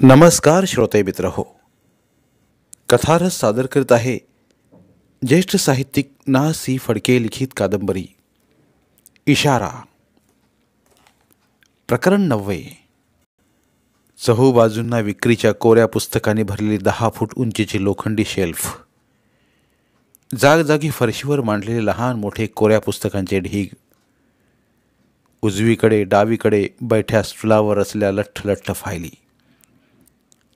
नमस्कार श्रोते मित्र हो. कथारस सादर करत आहे ज्येष्ठ साहित्यिक ना सी फडके लिखित कादंबरी इशारा. प्रकरण 9. चहूबाजूंना विक्रीच्या कोऱ्या पुस्तकांनी भरलेली 10 फूट उंचीची लोखंडी शेल्फ, जागजागी फरशीवर मांडलेले लहान मोठे कोऱ्या पुस्तकांचे ढीग, उजवीकडे डावीकडे बैठ्या स्टुलावर असलेल्या लठ्ठलठ्ठ फायली,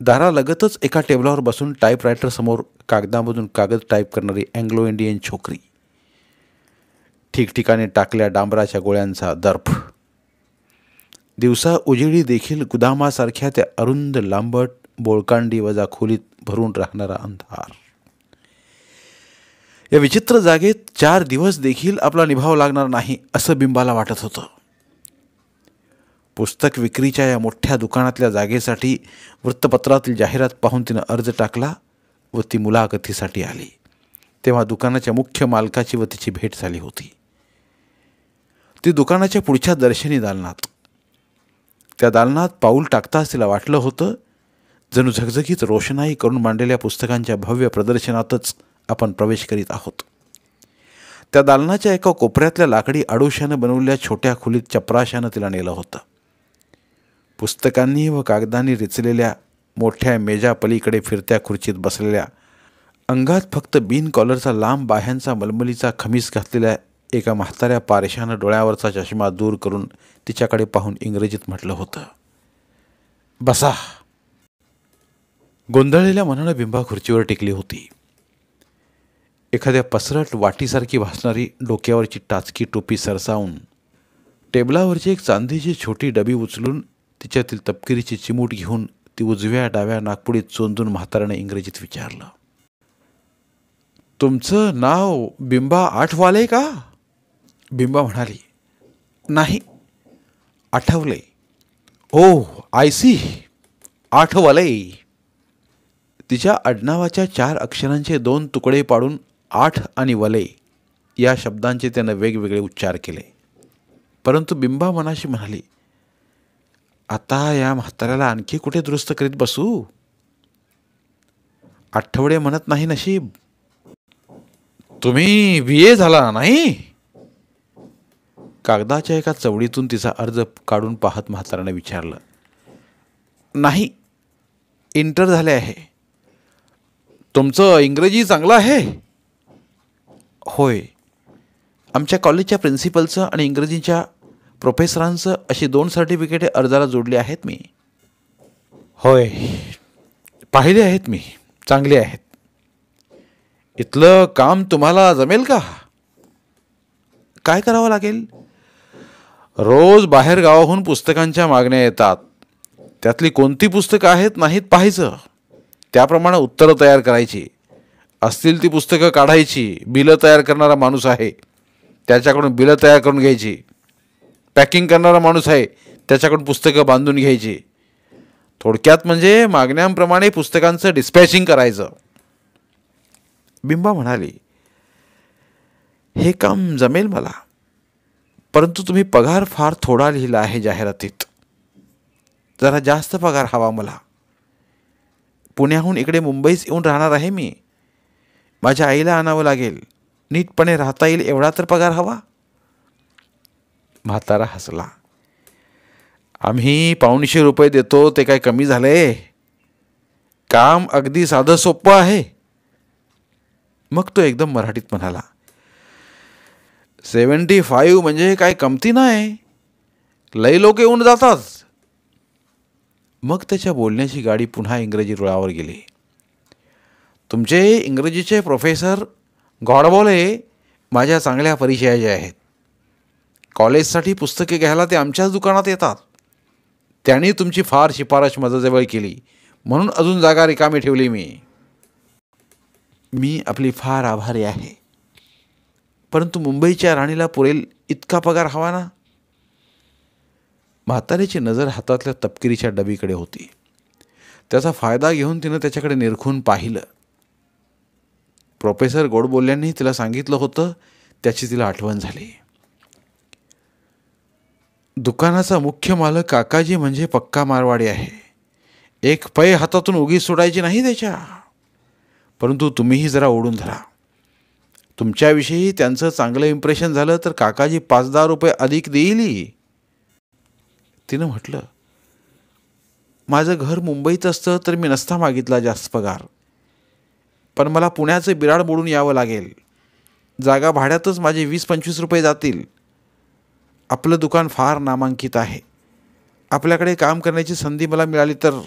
दारालगतच एका टेबलावर बसून टाईपरायटर समोर कागदामधून कागद टाईप करणारी अँग्लो इंडियन छोकरी, ठिकठिकाणी टाकल्या डांबराच्या गोळ्यांचा दर्फ, दिवसा उजेडी देखील गुदामासारख्या त्या अरुंद लांबट बोळकांडी वजा खोलीत भरून राहणारा अंधार. या विचित्र जागेत 4 दिवस देखील आपला निभाव लागणार नाही असं बिंबाला वाटत होतं. पुस्तक विक्रीच्या या मोठ्या दुकानातल्या जागेसाठी वृत्तपत्रातील जाहिरात पाहून तिनं अर्ज टाकला व ती मुलाखतीसाठी आली. तेव्हा दुकानाच्या मुख्य मालकाची व तिची भेट झाली होती. ती दुकानाच्या पुढच्या दर्शनी दालनात. त्या दालनात पाऊल टाकताच तिला वाटलं होतं जणू झगझगीत रोषणाई करून मांडलेल्या पुस्तकांच्या भव्य प्रदर्शनातच आपण प्रवेश करीत आहोत. त्या दालनाच्या एका कोपऱ्यातल्या लाकडी आडोशानं बनवलेल्या छोट्या खोलीत चपराशानं तिला नेलं होतं. पुस्तकांनी व कागदांनी रिचलेल्या मोठ्या मेजापलीकडे फिरत्या खुर्चीत बसलेल्या, अंगात फक्त बिन कॉलरचा लांब बाह्यांचा मलमलीचा खमीस घातलेल्या एका म्हाताऱ्या पारशानं डोळ्यावरचा चष्मा दूर करून तिच्याकडे पाहून इंग्रजीत म्हटलं होतं, बसा. गोंधळलेल्या मनानं बिंबा खुर्चीवर टेकली होती. एखाद्या पसरट वाटीसारखी भासणारी डोक्यावरची टाचकी टोपी सरसावून टेबलावरची एक चांदीची छोटी डबी उचलून तिच्यातील तपकिरीची चिमूट घेऊन ती उजव्या डाव्या नागपुडीत चोंदून म्हाताऱ्याने इंग्रजीत विचारलं, तुमचं नाव बिंबा आठवाले का? बिंबा म्हणाली, नाही, आठवले. ओ आय सी, आठवले. तिच्या आडनावाच्या 4 अक्षरांचे 2 तुकडे पाडून 8 आणि वले या शब्दांचे त्यानं वेगवेगळे उच्चार केले. परंतु बिंबा मनाशी म्हणाली, आता या म्हाताऱ्याला आणखी कुठे दुरुस्त करीत बसू? आठवडे म्हणत नाही नशीब. तुम्ही BA झाला नाही? कागदाच्या एका चवडीतून तिचा अर्ज काढून पाहत म्हाताऱ्याने विचारलं. नाही, इंटर झाले आहे. तुमचं इंग्रजी चांगलं आहे? होय, आमच्या कॉलेजच्या प्रिन्सिपलचं आणि इंग्रजीच्या प्रोफेसरांचं अशी 2 सर्टिफिकेटे अर्जाला जोडली आहेत मी. होय, पाहिले आहेत मी, चांगली आहेत. इथलं काम तुम्हाला जमेल का? काय करावं लागेल? रोज बाहेर गावाहून पुस्तकांच्या मागण्या येतात. त्यातली कोणती पुस्तकं आहेत नाहीत पाहायचं, त्याप्रमाणे उत्तरं तयार करायची. असतील ती पुस्तकं काढायची. बिलं तयार करणारा माणूस आहे, त्याच्याकडून बिलं तयार करून घ्यायची. पॅकिंग करणारा माणूस आहे, त्याच्याकडून पुस्तकं बांधून घ्यायची. थोडक्यात म्हणजे मागण्यांप्रमाणे पुस्तकांचं डिस्पॅचिंग करायचं. बिंबा म्हणाली, हे काम जमेल मला, परंतु तुम्ही पगार फार थोडा लिहिला आहे जाहिरातीत. जरा जास्त पगार हवा मला. पुण्याहून इकडे मुंबईस येऊन राहणार आहे मी. माझ्या आईला आणावं लागेल. नीटपणे राहता येईल एवढा तर पगार हवा. म्हातारा हसला. आम्ही 250 रुपये देतो, ते काय कमी झाले? काम अगदी साधं सोपं आहे. मग तो एकदम मराठीत म्हणाला, 75 म्हणजे काय कमती नाही, लई लोक येऊन जातात. मग त्याच्या बोलण्याची गाडी पुन्हा इंग्रजी रुळावर गेली. तुमचे इंग्रजीचे प्रोफेसर गॉडबोले माझ्या चांगल्या परिचयाचे आहेत. कॉलेजसाठी पुस्तके घ्यायला ते आमच्याच दुकानात येतात. त्यांनी तुमची फार शिफारस माझ्याजवळ केली, म्हणून अजून जागा रिकामी ठेवली मी आपली फार आभारी आहे. परंतु मुंबईच्या राणीला पुरेल इतका पगार हवा ना. म्हातारीची नजर हातातल्या तपकिरीच्या डबीकडे होती. त्याचा फायदा घेऊन तिनं त्याच्याकडे निरखून पाहिलं. प्रोफेसर गोडबोल्यांनी तिला सांगितलं होतं त्याची तिला आठवण झाली. दुकानाचा मुख्य मालक काकाजी म्हणजे पक्का मारवाडी आहे. एक पै हातातून उगीच सोडायची नाही त्याच्या. परंतु तुम्हीही जरा ओढून धरा. तुमच्याविषयी त्यांचं चांगलं इम्प्रेशन झालं तर काकाजी 5-10 रुपये अधिक देईल. तिनं म्हटलं, माझं घर मुंबईत असतं तर मी नसता मागितला जास्त पगार, पण मला पुण्याचं बिराड मोडून यावं लागेल. जागा भाड्यातच माझे 20-25 रुपये जातील. आपलं दुकान फार नामांकित आहे. आपल्याकडे काम करण्याची संधी मला मिळाली तर.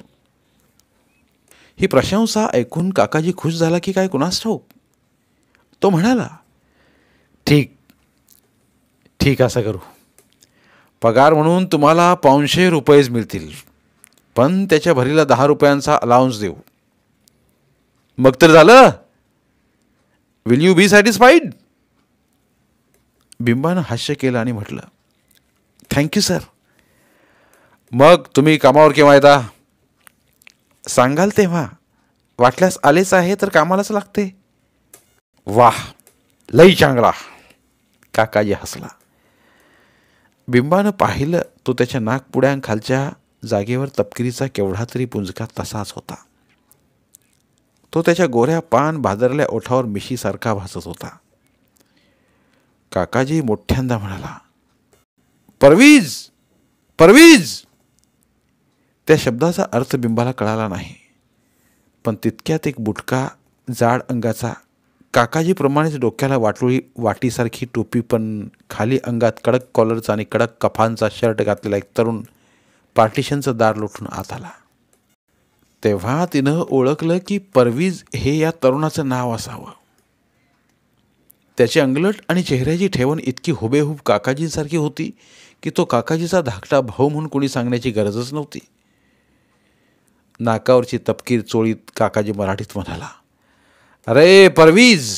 ही प्रशंसा ऐकून काकाजी खुश झाला की काय कुणास ठाऊक. तो म्हणाला, ठीक ठीक, असं करू. पगार म्हणून तुम्हाला 500 रुपयेच मिळतील, पण त्याच्या भरीला 10 रुपयांचा अलाउन्स देऊ. मग तर झालं. Will you be satisfied? बिंबानं हास्य केलं आणि म्हटलं, थँक्यू सर. मग तुम्ही कामावर केव्हा येता? सांगाल तेव्हा. वाटल्यास आलेच आहे तर कामालाच लागते. वाह, लई चांगला. काकाजी हसला. बिंबानं पाहिलं तो त्याच्या नाकपुड्यांखालच्या जागेवर तपकिरीचा केवढा तरी पुंजका तसाच होता. तो त्याच्या गोऱ्या पान भादरल्या ओठावर मिशीसारखा भासत होता. काकाजी मोठ्यांदा म्हणाला, परवीज, परवीज. त्या शब्दाचा अर्थ बिंबाला कळाला नाही, पण तितक्यात एक बुटका जाड अंगाचा, काकाजीप्रमाणेच डोक्याला वाटीसारखी टोपी पण खाली अंगात कडक कॉलरचा आणि कडक कफांचा शर्ट घातलेला एक तरुण पार्टिशनचं दार लोटून आत आला. तेव्हा तिनं ओळखलं की परवीज हे या तरुणाचं नाव असावं. त्याची अंगलट आणि चेहऱ्याची ठेवण इतकी हुबेहूब काकाजींसारखी होती की तो काकाजीचा धाकटा भाऊ म्हणून कोणी सांगण्याची गरजच नव्हती. नाकावरची तपकीर चोळीत काकाजी मराठीत म्हणाला, अरे परवीज,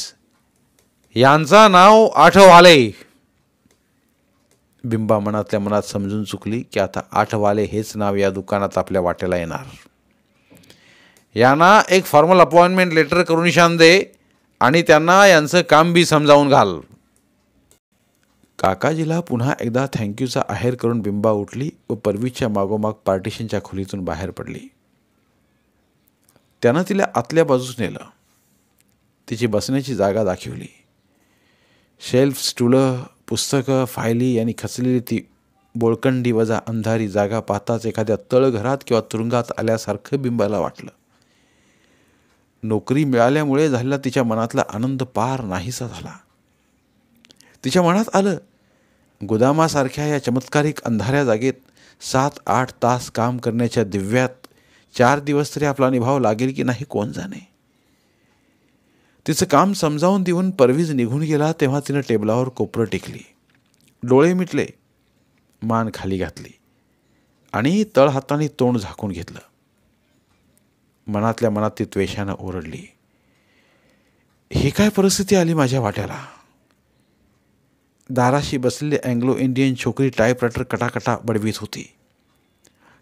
यांचं नाव आठवाले. बिंबा मनातल्या मनात समजून चुकली की आता आठवाले हेच नाव या दुकानात आपल्या वाट्याला येणार. यांना एक फॉर्मल अपॉइंटमेंट लेटर करून निशान दे आणि त्यांना यांचं काम बी समजावून घाल. काकाजीला पुन्हा एकदा थँक्यूचा आहेर करून बिंबा उठली व परवीजच्या मागोमाग पार्टिशनच्या खोलीतून बाहेर पडली. त्यानं तिला आतल्या बाजूस नेलं. तिची बसण्याची जागा दाखवली. शेल्फ, स्टुलं, पुस्तकं, फायली यांनी खचलेली ती बोळकंडी वजा अंधारी जागा पाहताच एखाद्या तळघरात किंवा तुरुंगात आल्यासारखं बिंबाला वाटलं. नोकरी मिळाल्यामुळे झालेला तिच्या मनातला आनंद पार नाहीसा झाला. तिच्या मनात आलं, गोदामासारख्या या चमत्कारिक अंधाऱ्या जागेत 7-8 तास काम करण्याच्या दिव्यात 4 दिवस तरी आपला निभाव लागेल की नाही कोण जाणे. तिचं काम समजावून देऊन परवीज निघून गेला तेव्हा तिनं टेबलावर कोपरं टेकली, डोळे मिटले, मान खाली घातली आणि तळहाताने तोंड झाकून घेतलं. मनातल्या मनात ती त्वेषानं ओरडली, ही काय परिस्थिती आली माझ्या वाट्याला. दाराशी बसलेली अँग्लो इंडियन छोकरी टाईपरायटर कटाकटा बडवीत होती.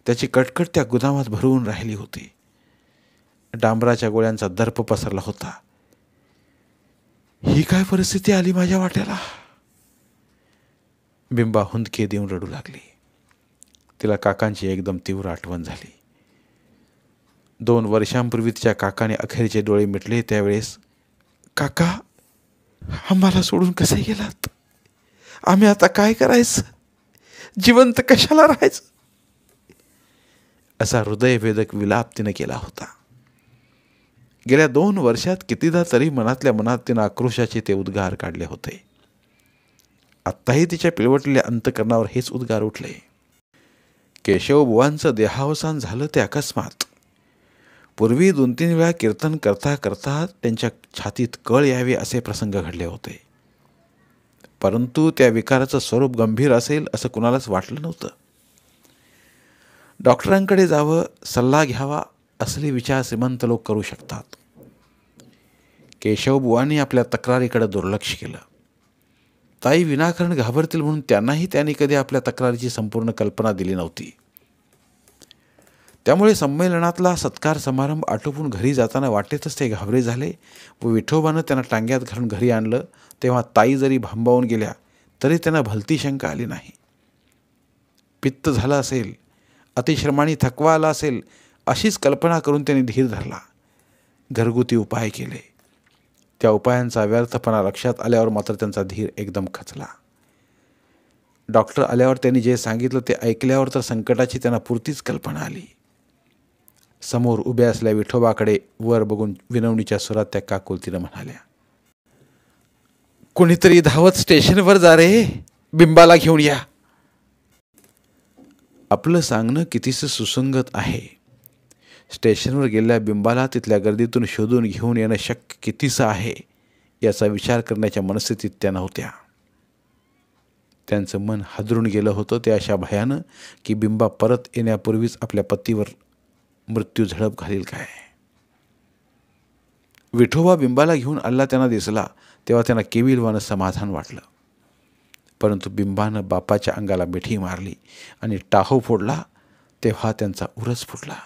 त्याची कटकट त्या गुदामात भरवून राहिली होती. डांबराच्या गोळ्यांचा दर्प पसरला होता. ही काय परिस्थिती आली माझ्या वाट्याला. बिंबा हुंदके देऊन रडू लागली. तिला काकांची एकदम तीव्र आठवण झाली. 2 वर्षांपूर्वी तिच्या काकाने अखेरचे डोळे मिटले त्यावेळेस, काका, आम्हाला सोडून कसे गेलात. आम्ही आता काय करायचं. जिवंत कशाला राहायचं. असा हृदयभेदक विलाप तिनं केला होता. गेल्या 2 वर्षात कितीदा तरी मनातल्या मनात तिनं आक्रोशाचे ते उद्गार काढले होते. आत्ताही तिच्या पिळवटलेल्या अंतकरणावर हेच उद्गार उठले. केशवबुवांचं देहावसान झालं ते अकस्मात. पूर्वी 2-3 वेळा कीर्तन करता करता त्यांच्या छातीत कळ यावे असे प्रसंग घडले होते, परंतु त्या विकाराचं स्वरूप गंभीर असेल असं कुणालाच वाटलं नव्हतं. डॉक्टरांकडे जावं, सल्ला घ्यावा असले विचार श्रीमंत लोक करू शकतात. केशवबुवांनी आपल्या तक्रारीकडे दुर्लक्ष केलं. ताई विनाकारण घाबरतील म्हणून त्यांनी कधी आपल्या तक्रारीची संपूर्ण कल्पना दिली नव्हती. त्यामुळे संमेलनातला सत्कार समारंभ आटोपून घरी जाताना वाटेतच ते घाबरे झाले व विठोबानं त्यांना टांग्यात घालून घरी आणलं तेव्हा ताई जरी भांबावून गेल्या तरी त्यांना भलती शंका आली नाही. पित्त झालं असेल, अतिश्रमाने थकवा आला असेल अशीच कल्पना करून त्यांनी धीर धरला. घरगुती उपाय केले. त्या उपायांचा व्यर्थपणा लक्षात आल्यावर मात्र त्यांचा धीर एकदम खचला. डॉक्टर आल्यावर त्यांनी जे सांगितलं ते ऐकल्यावर तर संकटाची त्यांना पुरतीच कल्पना आली. समोर उभ्या असलेल्या विठोबाकडे वर बघून विनवणीच्या स्वरात त्या काकुलतीनं म्हणाल्या, कोणीतरी धावत स्टेशनवर जा रे, बिंबाला घेऊन या. आपलं सांगणं कितीसं सुसंगत आहे. स्टेशनवर गेलेल्या बिंबाला तिथल्या गर्दीतून शोधून घेऊन येणं शक्य कितीसं आहे याचा विचार करण्याच्या मनस्थितीत त्या नव्हत्या. त्यांचं मन हादरून गेलं होतं ते अशा भयानं की बिंबा परत येण्यापूर्वीच आपल्या पतीवर मृत्यू झडप घालील काय. विठोबा बिंबाला घेऊन आला त्यांना दिसला तेव्हा त्यांना केविलवानं समाधान वाटलं. परंतु बिंबानं बापाच्या अंगाला मिठी मारली आणि टाहो फोडला तेव्हा त्यांचा उरच फुटला.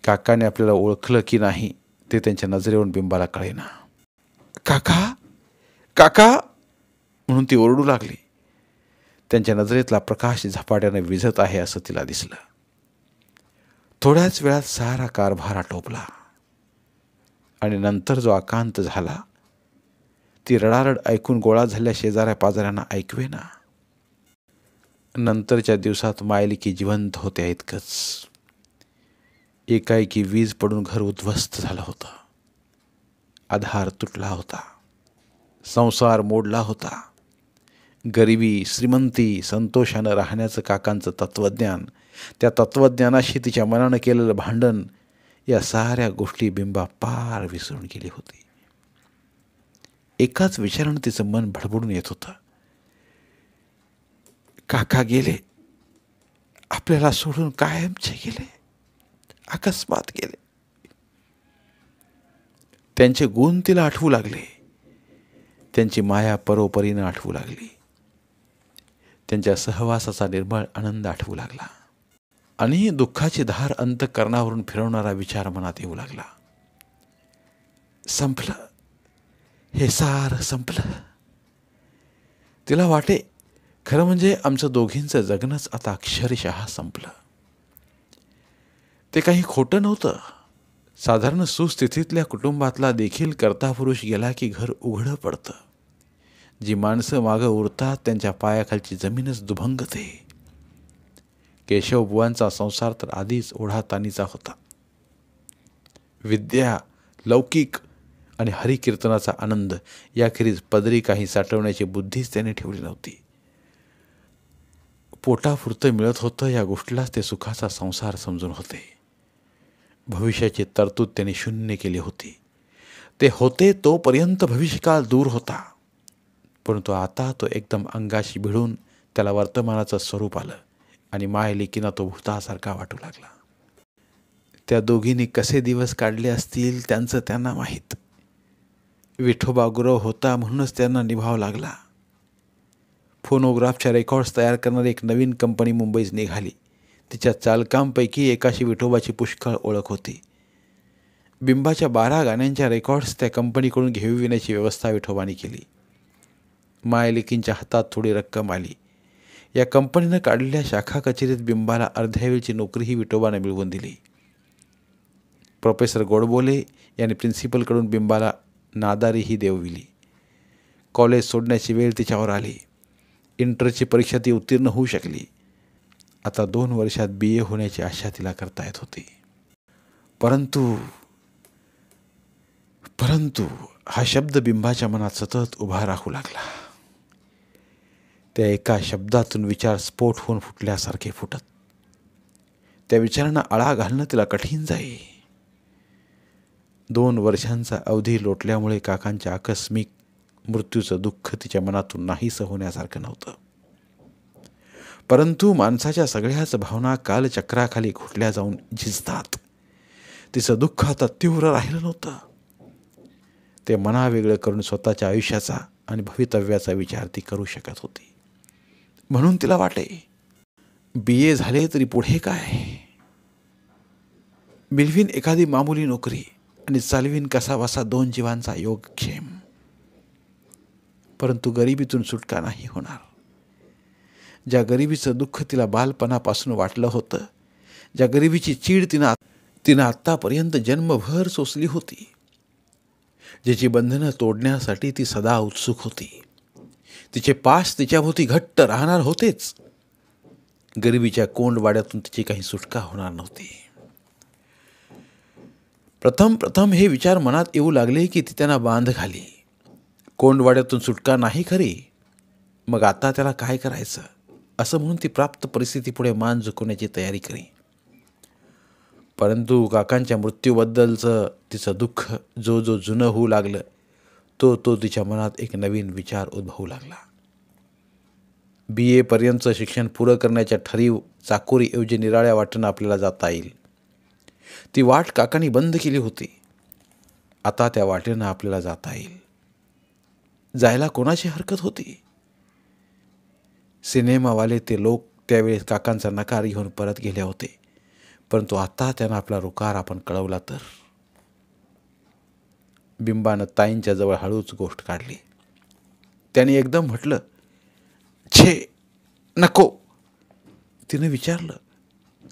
काकाने आपल्याला ओळखलं की नाही ते त्यांच्या नजरेवरून बिंबाला कळेना. काका काका म्हणून ती ओरडू लागली. त्यांच्या नजरेतला प्रकाश झपाट्यानं विझत आहे असं तिला दिसलं. थोड्याच वेळात सारा कारभार आटोपला आणि नंतर जो आकांत झाला ती रडारड ऐकून गोळा झालेल्या शेजाऱ्या पाजाऱ्यांना ऐकवेना. नंतरच्या दिवसात मायलिकी जिवंत होत्या इतकंच. एकाएकी वीज पडून घर उद्ध्वस्त झालं होतं. आधार तुटला होता. संसार मोडला होता. गरिबी श्रीमंती संतोषानं राहण्याचं काकांचं तत्त्वज्ञान, त्या तत्त्वज्ञानाशी तिच्या मनानं केलेलं भांडण, या साऱ्या गोष्टी बिंबा पार विसरून गेली होती. एकाच विचारानं तिचं मन भडबडून येत होतं. काका गेले, आपल्याला सोडून कायमचे गेले, अकस्मात गेले. त्यांचे गुण तिला आठवू लागले. त्यांची माया परोपरीनं आठवू लागली. त्यांच्या सहवासाचा निर्मळ आनंद आठवू लागला आणि दुःखाची धार अंतःकरणावरून फिरवणारा विचार मनात येऊ लागला. संपलं, हे सारं संपलं. तिला वाटे खरं म्हणजे आमचं दोघींचं जगणंच आता अक्षरशः संपलं. ते काही खोटं नव्हतं. साधारण सुस्थितीतल्या कुटुंबातला देखील कर्ता पुरुष गेला की घर उघडं पडतं. जी माणसं मागं उरतात त्यांच्या पायाखालची जमीनच दुभंगते. केशवबुवांचा संसार तर आधीच ओढाताणीचा होता. विद्या, लौकिक आणि हरिकीर्तनाचा आनंद याखेरीज पदरी काही साठवण्याची बुद्धीच त्याने ठेवली नव्हती. पोटापुरतं मिळत होतं या गोष्टीलाच ते सुखाचा संसार समजून होते. भविष्याची तरतूद त्यांनी शून्य केली होती. ते होते तोपर्यंत भविष्यकाळ दूर होता. परंतु आता तो एकदम अंगाशी भिडून त्याला वर्तमानाचं स्वरूप आलं आणि मायलेकीनं तो भूतासारखा वाटू लागला. त्या दोघींनी कसे दिवस काढले असतील त्यांचं त्यांना माहीत. विठोबा गुरव होता म्हणूनच त्यांना निभाव लागला. फोनोग्राफच्या रेकॉर्ड्स तयार करणारी एक नवीन कंपनी मुंबईत निघाली. तिच्या चालकांपैकी एकाशी विठोबाची पुष्कळ ओळख होती. बिंबाच्या 12 गाण्यांच्या रेकॉर्ड्स त्या कंपनीकडून घेऊविण्याची व्यवस्था विठोबाने केली. मायलेकींच्या हातात थोडी रक्कम आली. या कंपनीनं काढलेल्या शाखा कचेरीत बिंबाला अर्ध्यावेळची नोकरीही विठोबाने मिळवून दिली. प्रोफेसर गोडबोले यांनी प्रिन्सिपलकडून बिंबाला नादारीही देवविली. कॉलेज सोडण्याची वेळ तिच्यावर आली. इंटरची परीक्षा ती उत्तीर्ण होऊ शकली. आता 2 वर्षात BA होण्याची आशा तिला करता येत होती. परंतु हा शब्द बिंबाच्या मनात सतत उभा राहू लागला. त्या एका शब्दातून विचार स्फोट होऊन फुटल्यासारखे फुटत. त्या विचारांना आळा घालणं तिला कठीण जाई. 2 वर्षांचा अवधी लोटल्यामुळे काकांच्या आकस्मिक मृत्यूचं दुःख तिच्या मनातून नाहीसं होण्यासारखं नव्हतं. परंतु माणसाच्या सगळ्याच भावना कालचक्राखाली घुटल्या जाऊन झिजतात. तिचं दुःख आता तीव्र राहिलं नव्हतं. ते मनावेगळं करून स्वतःच्या आयुष्याचा आणि भवितव्याचा विचार ती करू शकत होती. म्हणून तिला वाटे BA झाले तरी पुढे काय. मिळवीन एखादी मामुली नोकरी आणि चालवीन कसाबसा 2 जीवांचा योगक्षेम. परंतु गरिबीतून सुटका नाही होणार. ज्या गरिबीचं दुःख तिला बालपणापासून वाटलं होतं, ज्या गरिबीची चीड तिनं आत्तापर्यंत जन्मभर सोसली होती, ज्याची बंधनं तोडण्यासाठी ती सदा उत्सुक होती. तिचे पास तिच्याभोवती घट्ट राहणार होतेच. गरिबीच्या कोंडवाड्यातून तिची काही सुटका होणार नव्हती. प्रथम हे विचार मनात येऊ लागले की ती त्यांना बांध घाली. कोंडवाड्यातून सुटका नाही खरी, मग आता त्याला काय करायचं असं म्हणून ती प्राप्त परिस्थितीपुढे मान झुकवण्याची तयारी करी. परंतु काकांच्या मृत्यूबद्दलचं तिचं दुःख जो जुनं होऊ लागलं तो तिच्या मनात एक नवीन विचार उद्भवू लागला. BA पर्यंतचं शिक्षण पुरं करण्याच्या ठरीव चाकोरीऐवजी निराळ्या वाटेनं आपल्याला जाता येईल. ती वाट काकांनी बंद केली होती. आता त्या वाटेनं आपल्याला जाता येईल. जायला कोणाची हरकत होती? सिनेमावाले ते लोक त्यावेळेस काकांचा नकार घेऊन परत गेले होते, परंतु आता त्यांना आपला रुकार आपण कळवला तर. बिंबानं ताईंच्या जवळ हळूच गोष्ट काढली. त्याने एकदम म्हटलं, छे नको. तिने विचारलं,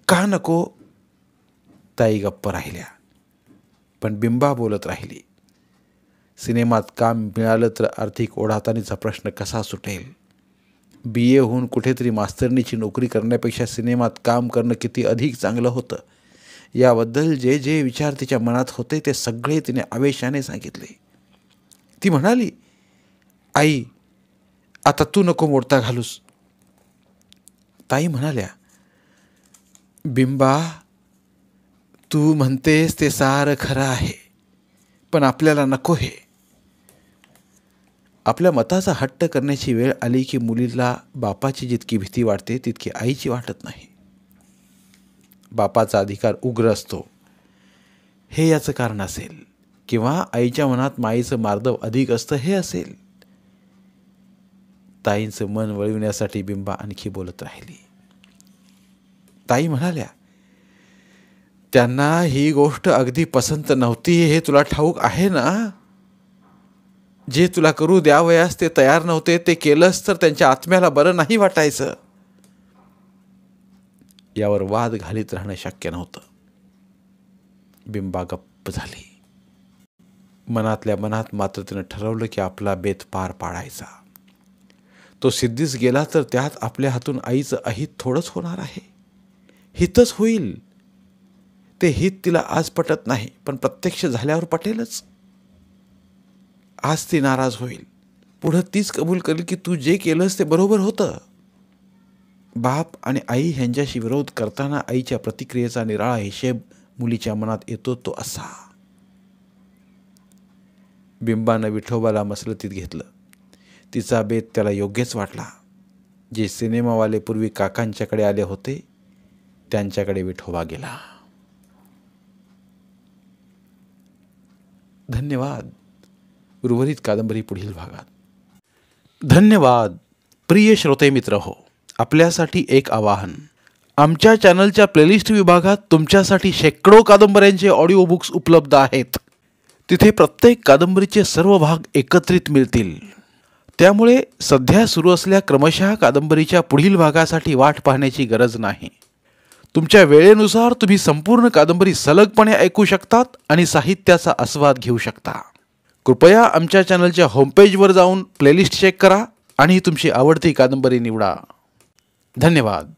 का नको? ताई गप्प राहिल्या, पण बिंबा बोलत राहिली. सिनेमात काम मिळालं तर आर्थिक ओढाताणीचा प्रश्न कसा सुटेल? BA होऊन कुठेतरी मास्तरनीची नोकरी करण्यापेक्षा सिनेमात काम करणं किती अधिक चांगलं होतं. याबद्दल जे विचार तिच्या मनात होते ते सगळे तिने आवेशाने सांगितले. ती म्हणाली, आई आता तू नको मोडता घालूस. ताई म्हणाल्या, बिंबा तू म्हणतेस ते सारं खरं आहे, पण आपल्याला नको हे. आपल्या मताचा हट्ट करण्याची वेळ आली की मुलीला बापाची जितकी भीती वाटते तितकी आईची वाटत नाही. बापाचा अधिकार उग्र असतो हे याचं कारण असेल, किंवा आईच्या मनात माईचं मार्दव अधिक असतं हे असेल. ताईंचं मन वळविण्यासाठी बिंबा आणखी बोलत राहिली. ताई म्हणाल्या, त्यांना ही गोष्ट अगदी पसंत नव्हती हे तुला ठाऊक आहे ना. जे तुला करू द्यावयास ते तयार नव्हते, ते केलंस तर त्यांच्या आत्म्याला बरं नाही वाटायचं. यावर वाद घालीत राहणं शक्य नव्हतं. बिंबा गप्प झाली. मनातल्या मनात मात्र तिनं ठरवलं की आपला बेत पार पाडायचा. तो सिद्धीस गेला तर त्यात आपल्या हातून आईचं अहित थोडंच होणार आहे, हितच होईल. ते हित तिला आज पटत नाही, पण प्रत्यक्ष झाल्यावर पटेलच. आज ती नाराज होईल, पुढं तीच कबूल करेल की तू जे केलंस ते बरोबर होतं. बाप आणि आई ह्यांच्याशी विरोध करताना आईच्या प्रतिक्रियेचा निराळा हिशेब मुलीच्या मनात येतो तो असा. बिंबानं विठोबाला मसलतीत घेतलं. तिचा बेत त्याला योग्यच वाटला. जे सिनेमावाले पूर्वी काकांच्याकडे आले होते त्यांच्याकडे विठोबा गेला. धन्यवाद. उर्वरित कादंबरी पुढील भागात. धन्यवाद. प्रिय श्रोते मित्र हो, आपल्यासाठी एक आवाहन. आमच्या चॅनलच्या प्लेलिस्ट विभागात तुमच्यासाठी शेकडो कादंबऱ्यांचे ऑडिओ बुक्स उपलब्ध आहेत. तिथे प्रत्येक कादंबरीचे सर्व भाग एकत्रित मिळतील. त्यामुळे सध्या सुरू असलेल्या क्रमशः कादंबरीच्या पुढील भागासाठी वाट पाहण्याची गरज नाही. तुमच्या वेळेनुसार तुम्ही संपूर्ण कादंबरी सलगपणे ऐकू शकतात आणि साहित्याचा आस्वाद घेऊ शकता. कृपया आमच्या चॅनलच्या होमपेजवर जाऊन प्लेलिस्ट चेक करा आणि तुमची आवडती कादंबरी निवडा. धन्यवाद.